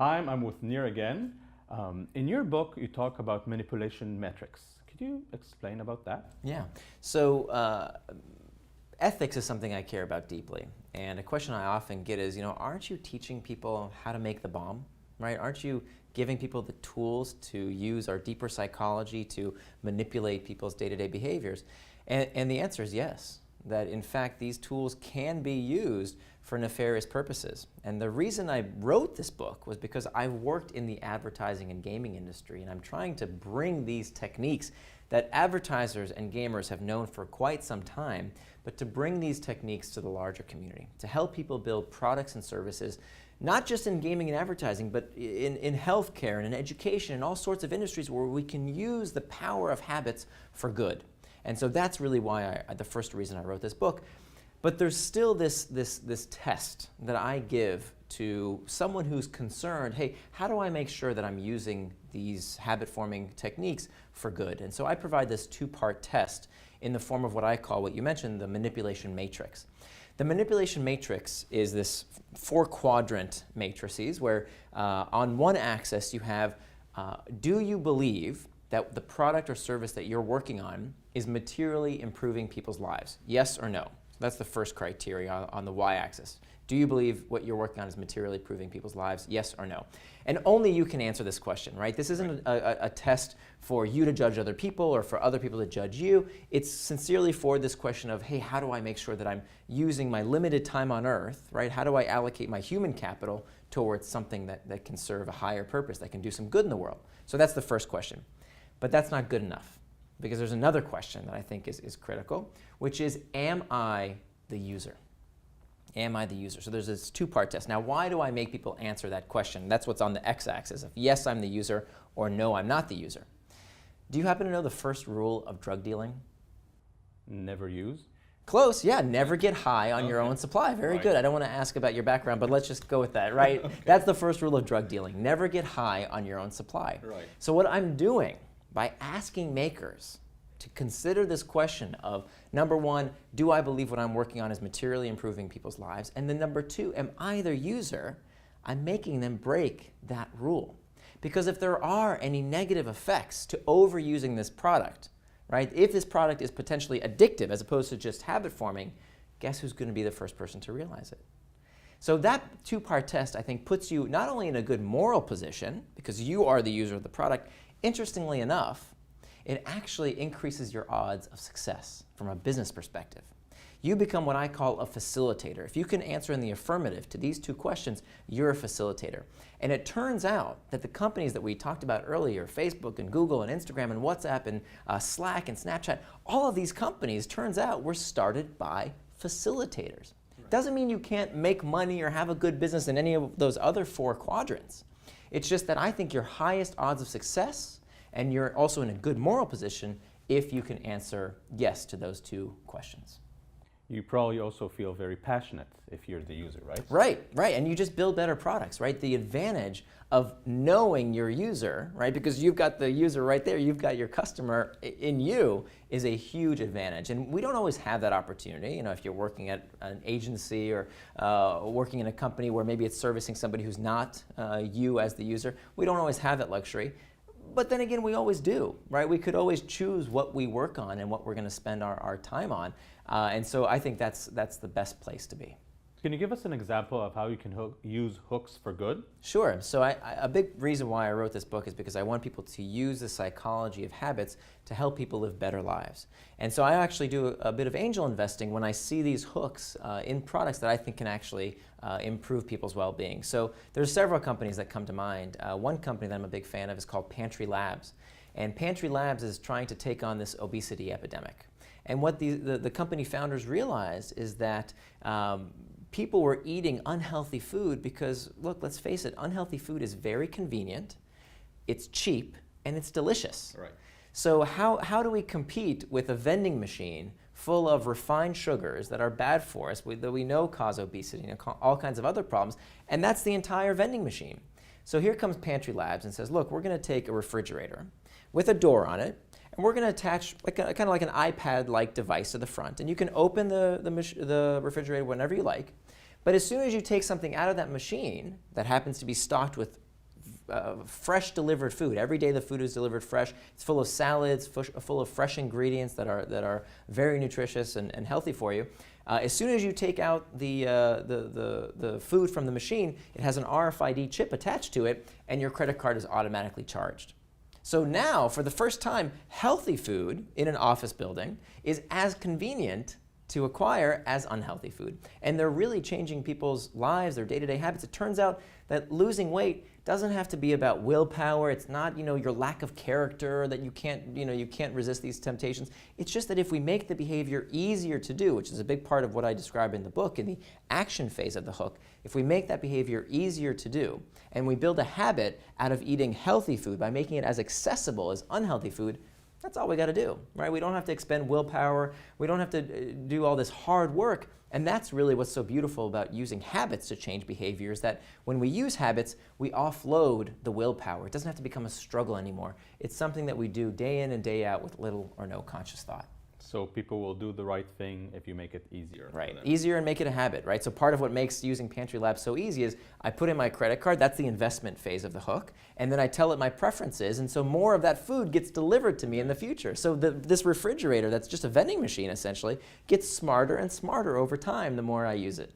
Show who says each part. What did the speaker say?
Speaker 1: Hi, I'm with Nir again. In your book, you talk about manipulation metrics. Could you explain about that?
Speaker 2: Yeah. So ethics is something I care about deeply. And a question I often get is, aren't you teaching people how to make the bomb, right? Aren't you giving people the tools to use our deeper psychology to manipulate people's day-to-day behaviors? And the answer is yes, that in fact these tools can be used for nefarious purposes. And the reason I wrote this book was because I've worked in the advertising and gaming industry, and I'm trying to bring these techniques that advertisers and gamers have known for quite some time, but to bring these techniques to the larger community, to help people build products and services, not just in gaming and advertising, but in healthcare and in education and all sorts of industries where we can use the power of habits for good. And so that's really why the first reason I wrote this book. But there's still this test that I give to someone who's concerned, hey, how do I make sure that I'm using these habit-forming techniques for good? And so I provide this two-part test in the form of what I call, what you mentioned, the manipulation matrix. The manipulation matrix is this four-quadrant matrices where on one axis you have, do you believe that the product or service that you're working on is materially improving people's lives? Yes or no? That's the first criteria on the y-axis. Do you believe what you're working on is materially improving people's lives? Yes or no? And only you can answer this question, right? This isn't a test for you to judge other people or for other people to judge you. It's sincerely for this question of, hey, how do I make sure that I'm using my limited time on earth, right? How do I allocate my human capital towards something that can serve a higher purpose, that can do some good in the world? So that's the first question. But that's not good enough, because there's another question that I think is critical, which is, am I the user? Am I the user? So there's this two-part test. Now, why do I make people answer that question? That's what's on the x-axis, of yes, I'm the user, or no, I'm not the user. Do you happen to know the first rule of drug dealing?
Speaker 1: Never use.
Speaker 2: Close, yeah, never get high on your own supply. Very good. I don't want to ask about your background, but let's just go with that, right? That's the first rule of drug dealing. Never get high on your own supply.
Speaker 1: Right.
Speaker 2: So what I'm doing by asking makers to consider this question of, number one, do I believe what I'm working on is materially improving people's lives? And then number two, am I their user? I'm making them break that rule. Because if there are any negative effects to overusing this product, right? If this product is potentially addictive as opposed to just habit forming, guess who's going to be the first person to realize it? So that two-part test, I think, puts you not only in a good moral position, because you are the user of the product. Interestingly enough, it actually increases your odds of success from a business perspective. You become what I call a facilitator. If you can answer in the affirmative to these two questions, you're a facilitator. And it turns out that the companies that we talked about earlier, Facebook and Google and Instagram and WhatsApp and Slack and Snapchat, all of these companies, turns out, were started by facilitators. Doesn't mean you can't make money or have a good business in any of those other four quadrants. It's just that I think your highest odds of success, and you're also in a good moral position if you can answer yes to those two questions.
Speaker 1: You probably also feel very passionate if you're the user, right?
Speaker 2: Right, and you just build better products, right? The advantage of knowing your user, right? Because you've got the user right there, you've got your customer in you, is a huge advantage. And we don't always have that opportunity. If you're working at an agency or working in a company where maybe it's servicing somebody who's not you as the user, we don't always have that luxury. But then again, we always do, right? We could always choose what we work on and what we're going to spend our time on. And so I think that's the best place to be.
Speaker 1: Can you give us an example of how you can use hooks for good?
Speaker 2: Sure. So a big reason why I wrote this book is because I want people to use the psychology of habits to help people live better lives. And so I actually do a bit of angel investing when I see these hooks in products that I think can actually improve people's well-being. So there's several companies that come to mind. One company that I'm a big fan of is called Pantry Labs. And Pantry Labs is trying to take on this obesity epidemic. And what the company founders realized is that people were eating unhealthy food because, look, let's face it, unhealthy food is very convenient, it's cheap, and it's delicious.
Speaker 1: Right.
Speaker 2: So how do we compete with a vending machine full of refined sugars that are bad for us, that we know cause obesity and all kinds of other problems, and that's the entire vending machine. So here comes Pantry Labs and says, look, we're going to take a refrigerator with a door on it, and we're going to attach kind of like an iPad-like device to the front. And you can open the refrigerator whenever you like. But as soon as you take something out of that machine that happens to be stocked with fresh delivered food. Every day the food is delivered fresh. It's full of salads, full of fresh ingredients that are very nutritious and healthy for you. As soon as you take out the food from the machine, it has an RFID chip attached to it, and your credit card is automatically charged. So now, for the first time, healthy food in an office building is as convenient to acquire as unhealthy food. And they're really changing people's lives, their day-to-day habits. It turns out that losing weight doesn't have to be about willpower. It's not, your lack of character, that you can't resist these temptations. It's just that if we make the behavior easier to do, which is a big part of what I describe in the book in the action phase of the hook, if we make that behavior easier to do, and we build a habit out of eating healthy food by making it as accessible as unhealthy food, that's all we got to do, right? We don't have to expend willpower. We don't have to do all this hard work. And that's really what's so beautiful about using habits to change behavior, is that when we use habits, we offload the willpower. It doesn't have to become a struggle anymore. It's something that we do day in and day out with little or no conscious thought.
Speaker 1: So people will do the right thing if you make it easier.
Speaker 2: Right, easier and make it a habit, right? So part of what makes using Pantry Lab so easy is I put in my credit card, that's the investment phase of the hook, and then I tell it my preferences, and so more of that food gets delivered to me in the future. So this refrigerator, that's just a vending machine essentially, gets smarter and smarter over time the more I use it.